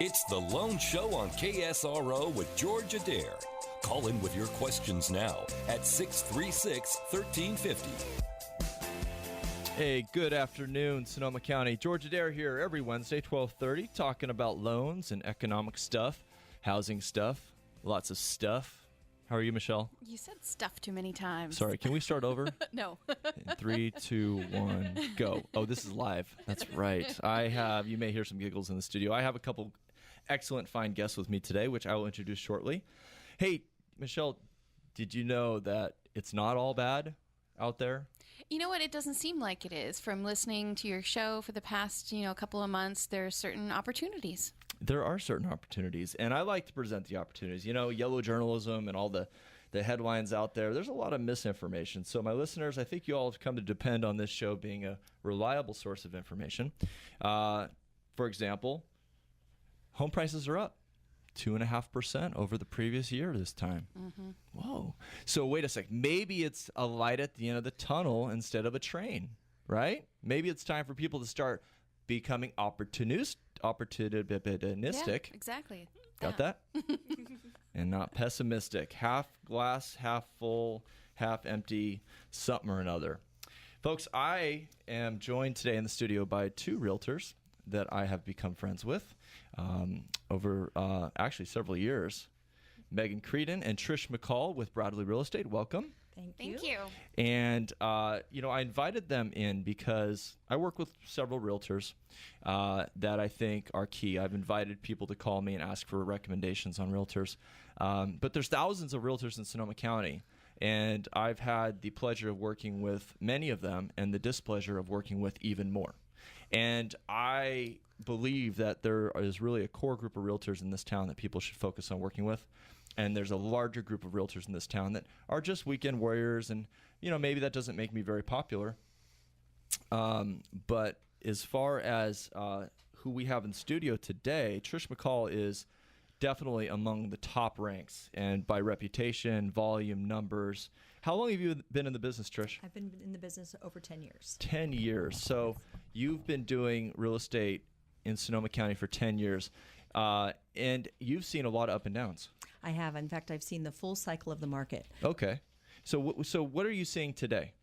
It's the Loan Show on KSRO with George Adair. Call in with your questions now at 636-1350. Hey, good afternoon, Sonoma County. George Adair here every Wednesday, 12:30, talking about loans and economic stuff, housing stuff, lots of stuff. How are you, Michelle? You said stuff too many times. Sorry, can we start over? No. In 3, 2, 1, go. Oh, this is live. That's right. You may hear some giggles in the studio. I have a couple excellent, fine guests with me today, which I will introduce shortly. Hey, Michelle, did you know that it's not all bad out there? You know what? It doesn't seem like it is. From listening to your show for the past, couple of months, there are certain opportunities. There are certain opportunities, and I like to present the opportunities. Yellow journalism and all the headlines out there, there's a lot of misinformation. So my listeners, I think you all have come to depend on this show being a reliable source of information. For example, home prices are up 2.5% over the previous year this time. Mm-hmm. Whoa. So wait a sec. Maybe it's a light at the end of the tunnel instead of a train, right? Maybe it's time for people to start becoming opportunistic. Yeah, exactly. Got that? And not pessimistic. Half glass, half full, half empty, something or another. Folks, I am joined today in the studio by two realtors that I have become friends with over actually several years. Megan Creedon and Trish McCall with Bradley Real Estate. Welcome. Thank you. And, I invited them in because I work with several realtors that I think are key. I've invited people to call me and ask for recommendations on realtors. But there's thousands of realtors in Sonoma County. And I've had the pleasure of working with many of them and the displeasure of working with even more. And I believe that there is really a core group of realtors in this town that people should focus on working with. And there's a larger group of realtors in this town that are just weekend warriors. And, maybe that doesn't make me very popular. But as far as who we have in studio today, Trish McCall is definitely among the top ranks. And by reputation, volume, numbers. How long have you been in the business, Trish? I've been in the business over 10 years. 10 years. So you've been doing real estate in Sonoma County for 10 years. And you've seen a lot of up and downs. I have. In fact, I've seen the full cycle of the market. Okay. So what are you seeing today?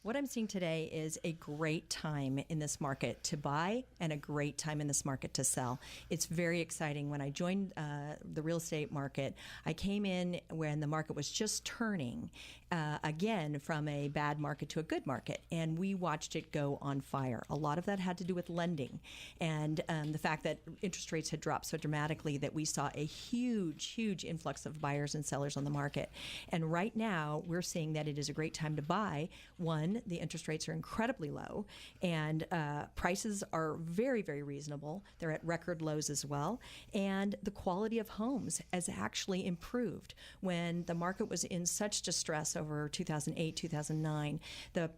What I'm seeing today is a great time in this market to buy and a great time in this market to sell. It's very exciting. When I joined the real estate market, I came in when the market was just turning again from a bad market to a good market, and we watched it go on fire. A lot of that had to do with lending and the fact that interest rates had dropped so dramatically that we saw a huge influx of buyers and sellers on the market. And right now, we're seeing that it is a great time to buy. One, the interest rates are incredibly low, and prices are very, very reasonable. They're at record lows as well. And the quality of homes has actually improved. When the market was in such distress over 2008, 2009, the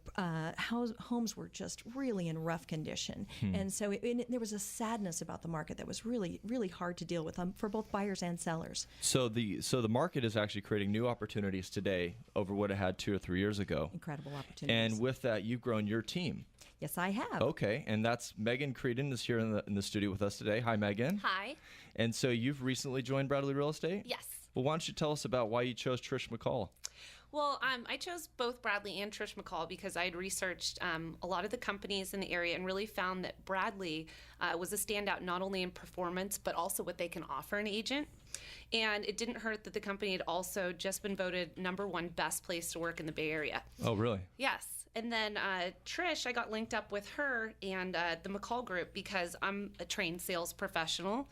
homes were just really in rough condition. And so there was a sadness about the market that was really, really hard to deal with for both buyers and sellers. So the market is actually creating new opportunities today over what it had 2 or 3 years ago. Incredible opportunities. And with that, you've grown your team. Yes, I have. Okay, and that's Megan Creedon is here in the studio with us today. Hi, Megan. Hi. And so you've recently joined Bradley Real Estate? Yes. Well, why don't you tell us about why you chose Trish McCall? Well, I chose both Bradley and Trish McCall because I had researched a lot of the companies in the area and really found that Bradley was a standout not only in performance, but also what they can offer an agent. And it didn't hurt that the company had also just been voted #1 best place to work in the Bay Area. Oh, really? Yes. And then Trish, I got linked up with her and the McCall Group because I'm a trained sales professional.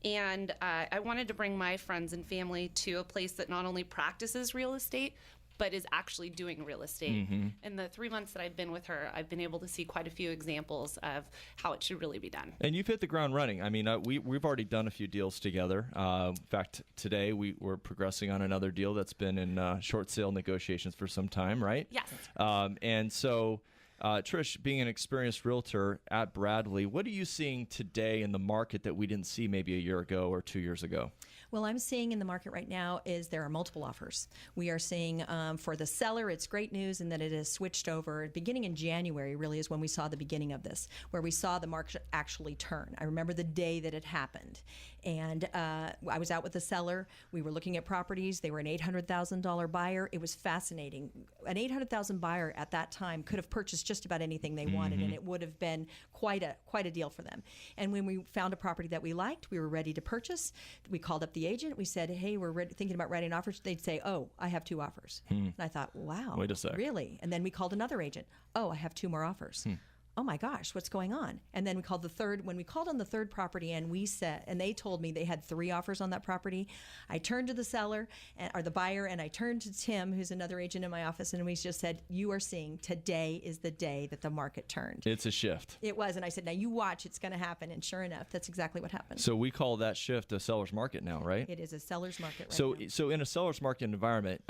And I wanted to bring my friends and family to a place that not only practices real estate, but is actually doing real estate. Mm-hmm. In the 3 months that I've been with her, I've been able to see quite a few examples of how it should really be done. And you've hit the ground running. I mean, we've already done a few deals together. In fact, today we're progressing on another deal that's been in short sale negotiations for some time, right? Yes. And so Trish, being an experienced realtor at Bradley, what are you seeing today in the market that we didn't see maybe a year ago or 2 years ago? Well, I'm seeing in the market right now is there are multiple offers. We are seeing for the seller, it's great news in that it has switched over. Beginning in January really is when we saw the beginning of this, where we saw the market actually turn. I remember the day that it happened. And I was out with the seller. We were looking at properties. They were an $800,000 buyer. It was fascinating. An $800,000 buyer at that time could have purchased just about anything they wanted, and it would have been quite a deal for them. And when we found a property that we liked, we were ready to purchase. We called up the agent. We said, hey, we're thinking about writing offers. They'd say, oh, I have 2 offers. And I thought, wow. Wait a sec. Really? And then we called another agent. Oh, I have 2 more offers. Oh my gosh, what's going on? And then we called the third. When we called on the third property, and we said, and they told me they had 3 offers on that property. I turned to the seller or the buyer, and I turned to Tim, who's another agent in my office, and we just said, "You are seeing today is the day that the market turned." It's a shift. It was, and I said, "Now you watch, it's going to happen." And sure enough, that's exactly what happened. So we call that shift a seller's market now, right? It is a seller's market right So, now. so in a seller's market environment,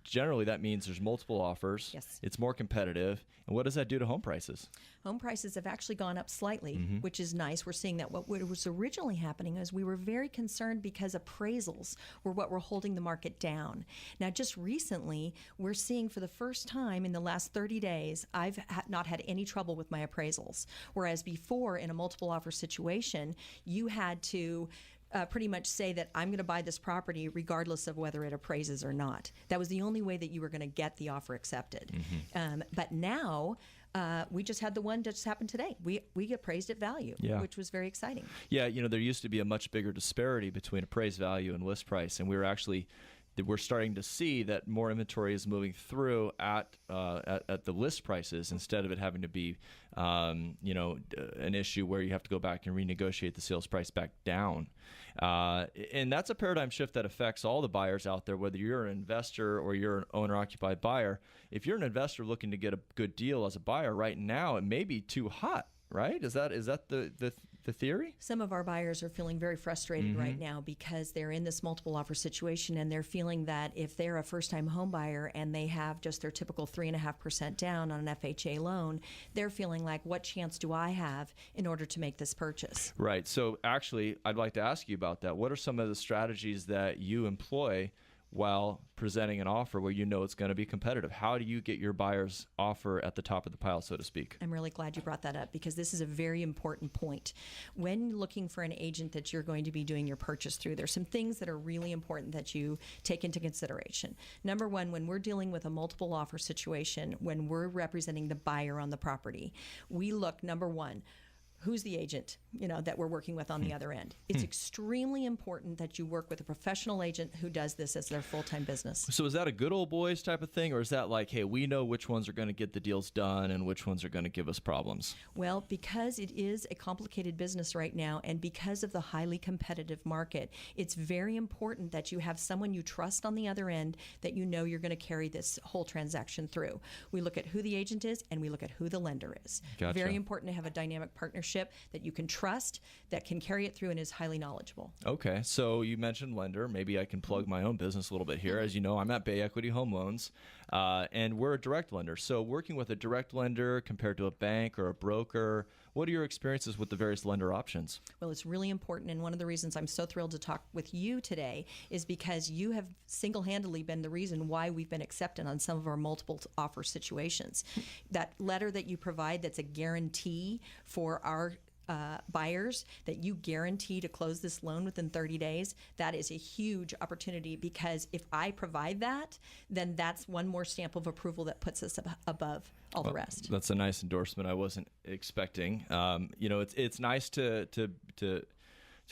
generally that means there's multiple offers. Yes. It's more competitive. And what does that do to home prices? Home prices have actually gone up slightly, which is nice. We're seeing that what was originally happening is we were very concerned because appraisals were what were holding the market down. Now, just recently, we're seeing for the first time in the last 30 days, I've not had any trouble with my appraisals. Whereas before, in a multiple offer situation, you had to pretty much say that I'm going to buy this property regardless of whether it appraises or not. That was the only way that you were going to get the offer accepted. But now, we just had the one that just happened today. We appraised at value, which was very exciting. Yeah, there used to be a much bigger disparity between appraised value and list price, and we're starting to see that more inventory is moving through at the list prices instead of it having to be, an issue where you have to go back and renegotiate the sales price back down. And that's a paradigm shift that affects all the buyers out there, whether you're an investor or you're an owner-occupied buyer. If you're an investor looking to get a good deal as a buyer right now, it may be too hot, right? Is that the theory? Some of our buyers are feeling very frustrated right now because they're in this multiple offer situation, and they're feeling that if they're a first-time home buyer and they have just their typical 3.5% down on an FHA loan, they're feeling like, what chance do I have in order to make this purchase? Right. So actually, I'd like to ask you about that. What are some of the strategies that you employ while presenting an offer where you know it's going to be competitive? How do you get your buyer's offer at the top of the pile, so to speak? I'm really glad you brought that up because this is a very important point. When looking for an agent that you're going to be doing your purchase through, there's some things that are really important that you take into consideration. Number one, when we're dealing with a multiple offer situation, when we're representing the buyer on the property, we look, number one, who's the agent, that we're working with on the other end. It's extremely important that you work with a professional agent who does this as their full-time business. So is that a good old boys type of thing, or is that like, hey, we know which ones are going to get the deals done and which ones are going to give us problems? Well, because it is a complicated business right now, and because of the highly competitive market, it's very important that you have someone you trust on the other end that you know you're going to carry this whole transaction through. We look at who the agent is, and we look at who the lender is. Gotcha. Very important to have a dynamic partnership that you can trust, that can carry it through, and is highly knowledgeable. Okay, so you mentioned lender. Maybe I can plug my own business a little bit here. As you know, I'm at Bay Equity Home Loans, and we're a direct lender. So working with a direct lender compared to a bank or a broker, what are your experiences with the various lender options? Well, it's really important, and one of the reasons I'm so thrilled to talk with you today is because you have single-handedly been the reason why we've been accepted on some of our multiple offer situations. That letter that you provide that's a guarantee for our buyers, that you guarantee to close this loan within 30 days, that is a huge opportunity, because if I provide that, then that's one more stamp of approval that puts us above all the rest. That's a nice endorsement I wasn't expecting. It's nice to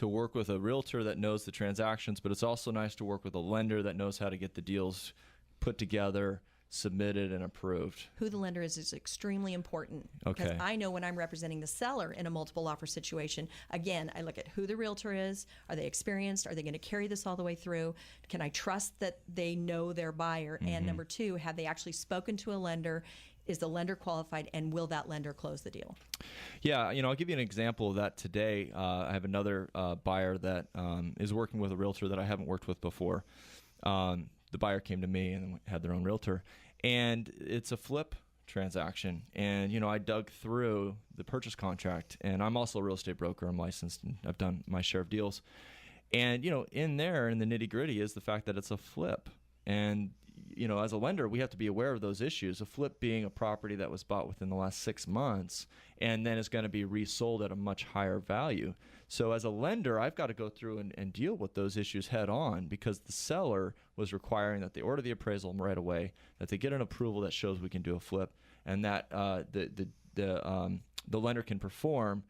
work with a realtor that knows the transactions, but it's also nice to work with a lender that knows how to get the deals put together, submitted, and approved. Who the lender is extremely important. Okay. Because I know when I'm representing the seller in a multiple offer situation, again, I look at who the realtor is. Are they experienced? Are they going to carry this all the way through? Can I trust that they know their buyer? And number two, have they actually spoken to a lender? Is the lender qualified, and will that lender close the deal? Yeah, I'll give you an example of that today. I have another buyer that is working with a realtor that I haven't worked with before. The buyer came to me and had their own realtor, and it's a flip transaction. And, I dug through the purchase contract, and I'm also a real estate broker. I'm licensed and I've done my share of deals. And, in there, in the nitty gritty, is the fact that it's a flip. And, as a lender, we have to be aware of those issues. A flip being a property that was bought within the last 6 months and then is going to be resold at a much higher value. So as a lender, I've got to go through and deal with those issues head on, because the seller was requiring that they order the appraisal right away, that they get an approval that shows we can do a flip, and that the lender can perform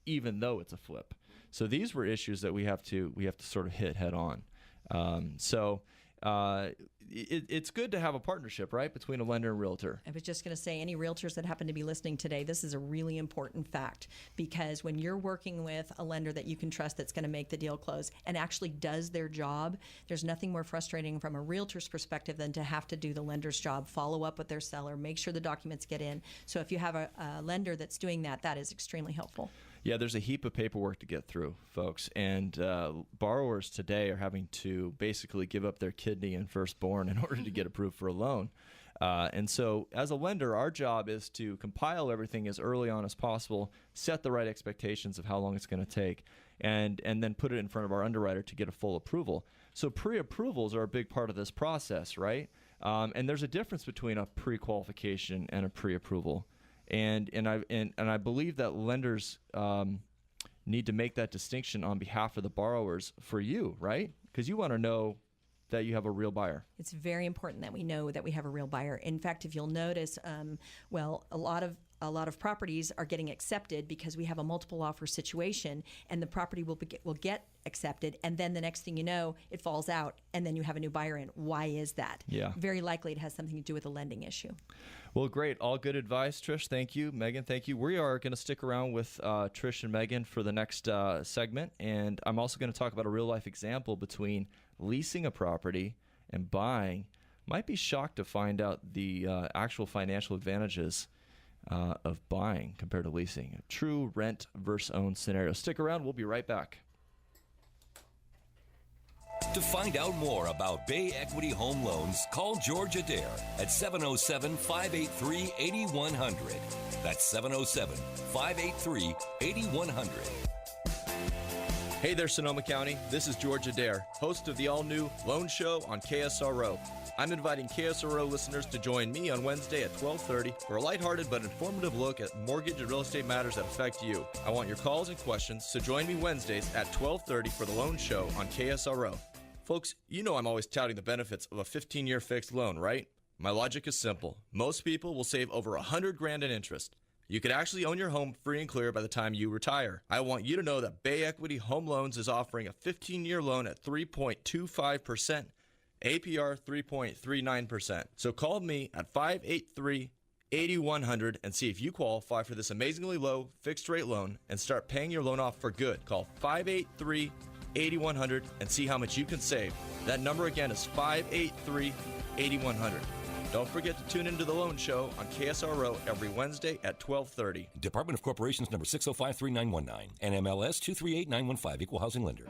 even though it's a flip. So these were issues that we have to sort of hit head on. It's good to have a partnership, right, between a lender and realtor. I was just going to say, any realtors that happen to be listening today, this is a really important fact, because when you're working with a lender that you can trust that's going to make the deal close and actually does their job, there's nothing more frustrating from a realtor's perspective than to have to do the lender's job, follow up with their seller, make sure the documents get in. So if you have a lender that's doing that, that is extremely helpful. Yeah, there's a heap of paperwork to get through, folks. And borrowers today are having to basically give up their kidney and firstborn in order to get approved for a loan. And so as a lender, our job is to compile everything as early on as possible, set the right expectations of how long it's going to take, and then put it in front of our underwriter to get a full approval. So pre-approvals are a big part of this process, right? And there's a difference between a pre-qualification and a pre-approval. And I believe that lenders need to make that distinction on behalf of the borrowers for you, right? Because you want to know that you have a real buyer. It's very important that we know that we have a real buyer. In fact, if you'll notice, a lot of properties are getting accepted because we have a multiple offer situation, and the property will get accepted, and then the next thing you know, it falls out, and then you have a new buyer in. Why is that? Yeah. Very likely it has something to do with a lending issue. Well, great. All good advice, Trish. Thank you. Megan, thank you. We are going to stick around with Trish and Megan for the next segment, and I'm also going to talk about a real-life example between leasing a property and buying. Might be shocked to find out the actual financial advantages of buying compared to leasing. A true rent versus own scenario. Stick around. We'll be right back. To find out more about Bay Equity Home Loans, call George Adair at 707-583-8100. That's 707-583-8100. Hey there, Sonoma County. This is George Adair, host of the all-new Loan Show on KSRO. I'm inviting KSRO listeners to join me on Wednesday at 12:30 for a lighthearted but informative look at mortgage and real estate matters that affect you. I want your calls and questions, so join me Wednesdays at 12:30 for the Loan Show on KSRO. Folks, you know I'm always touting the benefits of a 15-year fixed loan, right? My logic is simple. Most people will save over $100,000 in interest. You could actually own your home free and clear by the time you retire. I want you to know that Bay Equity Home Loans is offering a 15-year loan at 3.25%, APR 3.39%. So call me at 583-8100 and see if you qualify for this amazingly low fixed rate loan and start paying your loan off for good. Call 583-8100 and see how much you can save. That number again is 583-8100. Don't forget to tune into the Loan Show on KSRO every Wednesday at 12:30. Department of Corporations number 6053919, NMLS 238915, Equal Housing Lender.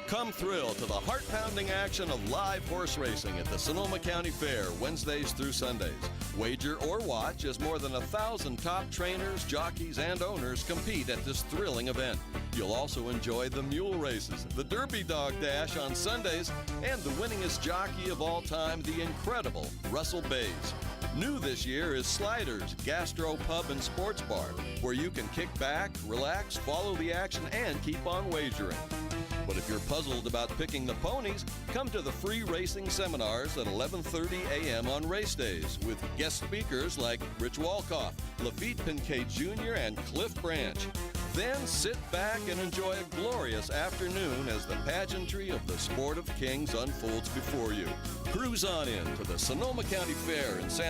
Come thrill to the heart-pounding action of live horse racing at the Sonoma County Fair, Wednesdays through Sundays. Wager or watch as more than 1,000 top trainers, jockeys, and owners compete at this thrilling event. You'll also enjoy the mule races, the Derby Dog Dash on Sundays, and the winningest jockey of all time, the incredible Russell Bays. New this year is Sliders, Gastro Pub and Sports Bar, where you can kick back, relax, follow the action, and keep on wagering. But if you're puzzled about picking the ponies, come to the free racing seminars at 11:30 a.m. on race days with guest speakers like Rich Walkoff, Lafitte Pincay Jr., and Cliff Branch. Then sit back and enjoy a glorious afternoon as the pageantry of the Sport of Kings unfolds before you. Cruise on in to the Sonoma County Fair in San